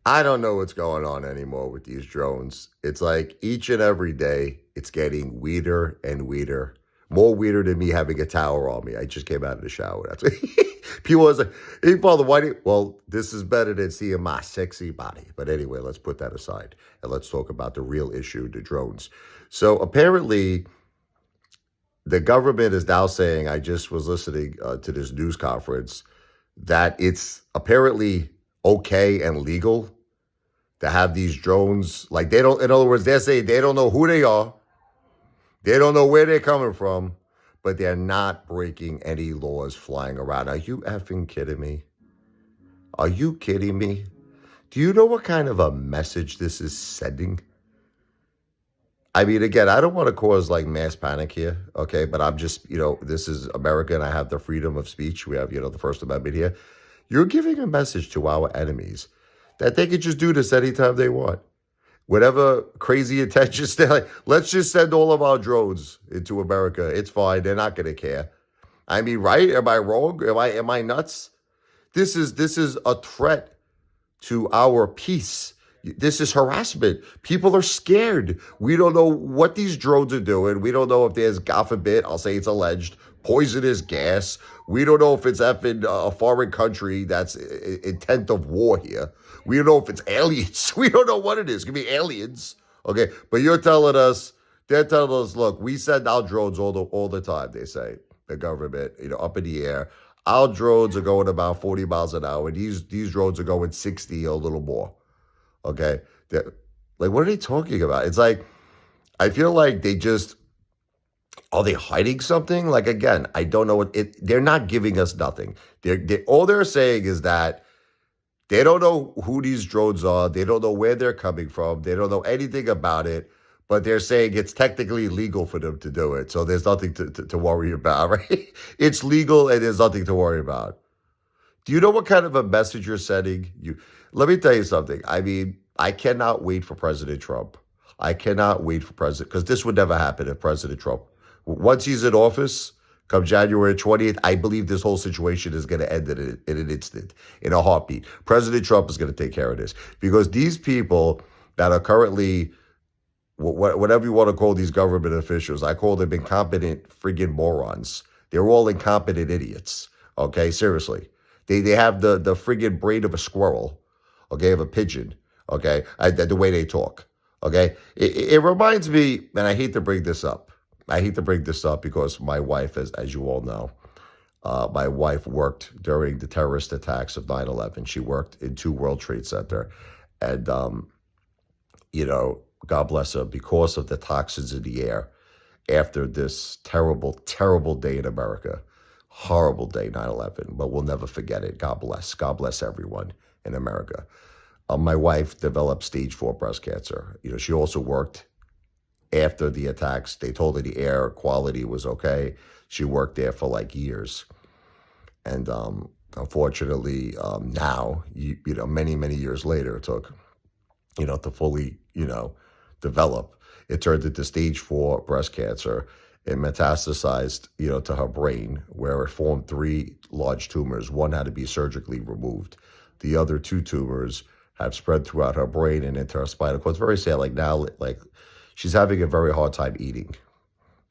I don't know what's going on anymore with these drones. It's like each and every day, it's getting weirder and weirder. More weirder than me having a tower on me. I just came out of the shower. That's what people was like, hey, Father, why do you? Well, this is better than seeing my sexy body. But anyway, let's put that aside and let's talk about the real issue, the drones. So apparently, the government is now saying, I just was listening to this news conference, that it's apparently okay and legal to have these drones. Like they don't, in other words, they're saying they don't know who they are. They don't know where they're coming from, but they're not breaking any laws flying around. Are you effing kidding me? Are you kidding me? Do you know what kind of a message this is sending? I mean, again, I don't want to cause like mass panic here, okay? But I'm just, this is America and I have the freedom of speech. We have, the First Amendment here. You're giving a message to our enemies that they could just do this anytime they want. Whatever crazy intentions they're like, let's just send all of our drones into America. It's fine. They're not going to care. I mean, right? Am I wrong? Am I nuts? This is a threat to our peace. This is harassment. People are scared. We don't know what these drones are doing. We don't know if there's, God forbid, I'll say it's alleged, poisonous gas. We don't know if it's effing a foreign country that's intent of war here. We don't know if it's aliens. We don't know what it is. It could be aliens. Okay, but they're telling us, look, we send out drones all the time, they say, the government, up in the air. Our drones are going about 40 miles an hour. These drones are going 60 or a little more. Okay. Like, what are they talking about? It's like, I feel like are they hiding something? Like, again, I don't know they're not giving us nothing. All they're saying is that they don't know who these drones are. They don't know where they're coming from. They don't know anything about it, but they're saying it's technically legal for them to do it. So there's nothing to worry about, right? It's legal and there's nothing to worry about. Do you know what kind of a message you're sending? Let me tell you something. I mean, I cannot wait for President Trump. I cannot wait for because this would never happen if President Trump, once he's in office, come January 20th, I believe this whole situation is going to end in an instant, in a heartbeat. President Trump is going to take care of this because these people that are currently, whatever you want to call these government officials, I call them incompetent friggin' morons. They're all incompetent idiots. Okay, seriously. They have the friggin' brain of a squirrel, okay, of a pigeon, okay, the way they talk, okay. It reminds me, and I hate to bring this up. I hate to bring this up because my wife, as you all know, my wife worked during the terrorist attacks of 9/11. She worked in 2 World Trade Center. And, God bless her, because of the toxins in the air after this terrible, terrible day in America. Horrible day, 9/11, but we'll never forget it. God bless. God bless everyone in America. My wife developed stage 4 breast cancer. She also worked after the attacks. They told her the air quality was okay. She worked there for like years. And unfortunately, now, many, many years later, it took, to fully, develop. It turned into stage 4 breast cancer. It metastasized, to her brain, where it formed 3 large tumors. One had to be surgically removed. The other 2 tumors have spread throughout her brain and into her spinal cord. It's very sad. Like now, she's having a very hard time eating.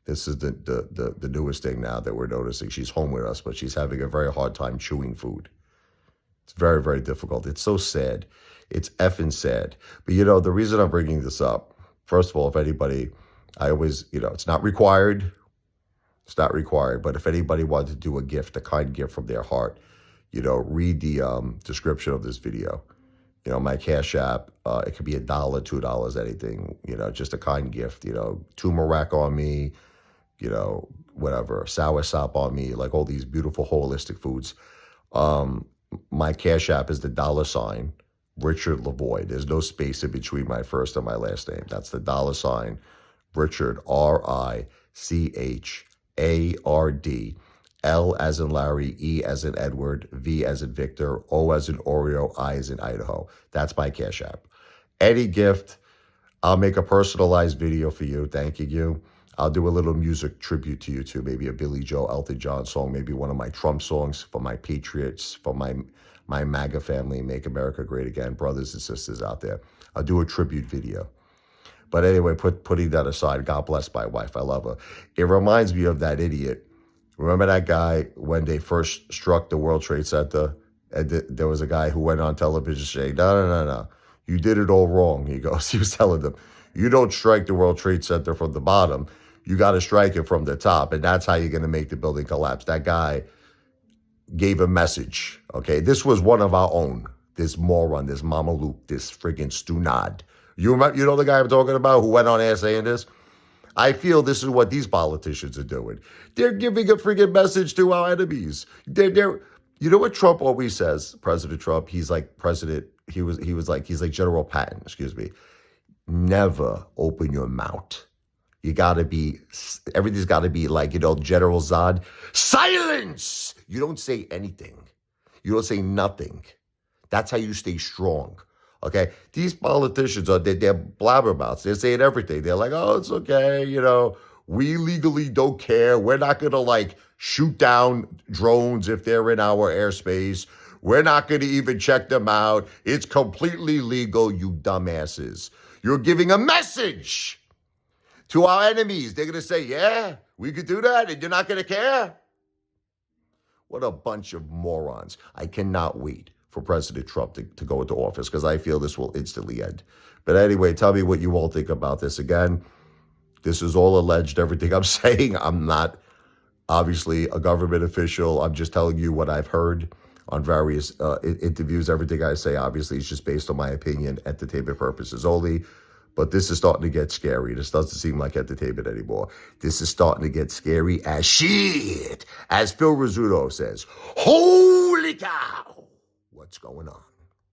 This is the newest thing now that we're noticing. She's home with us, but she's having a very hard time chewing food. It's very, very difficult. It's so sad. It's effing sad. But, the reason I'm bringing this up, first of all, if anybody, I always, it's not required. It's not required. But if anybody wanted to do a gift, a kind gift from their heart, read the description of this video. My Cash App, it could be $1, $2, anything, just a kind gift, turmeric on me, whatever, soursop on me, like all these beautiful holistic foods. My Cash App is the $, Richard Lavoy. There's no space in between my first and my last name. That's the $, Richard, RICHARD, L as in Larry, E as in Edward, V as in Victor, O as in Oreo, I as in Idaho. That's my Cash App. Any gift, I'll make a personalized video for you, thanking you. I'll do a little music tribute to you too, maybe a Billy Joel, Elton John song, maybe one of my Trump songs for my patriots, for my my MAGA family, Make America Great Again, brothers and sisters out there. I'll do a tribute video. But anyway, putting that aside, God bless my wife. I love her. It reminds me of that idiot. Remember that guy when they first struck the World Trade Center? And there was a guy who went on television saying, no. You did it all wrong. He was telling them, you don't strike the World Trade Center from the bottom. You got to strike it from the top. And that's how you're going to make the building collapse. That guy gave a message. Okay. This was one of our own. This moron, this Mama Luke, this friggin' Stunad. You know the guy I'm talking about who went on air saying this? I feel this is what these politicians are doing. They're giving a friggin' message to our enemies. You know what Trump always says, President Trump? He's like President, he's like General Patton, excuse me. Never open your mouth. Everything's got to be like, General Zod. Silence! You don't say anything. You don't say nothing. That's how you stay strong. Okay, these politicians they're blabbermouths. They're saying everything. They're like, oh, it's okay. We legally don't care. We're not going to shoot down drones if they're in our airspace. We're not going to even check them out. It's completely legal, you dumbasses. You're giving a message to our enemies. They're going to say, yeah, we could do that, and you're not going to care. What a bunch of morons. I cannot wait for President Trump to go into office because I feel this will instantly end. But anyway, tell me what you all think about this. Again, this is all alleged, everything I'm saying. I'm not obviously a government official. I'm just telling you what I've heard on various interviews. Everything I say, obviously, is just based on my opinion, entertainment purposes only. But this is starting to get scary. This doesn't seem like entertainment anymore. This is starting to get scary as shit. As Phil Rizzuto says, holy cow. What's going on?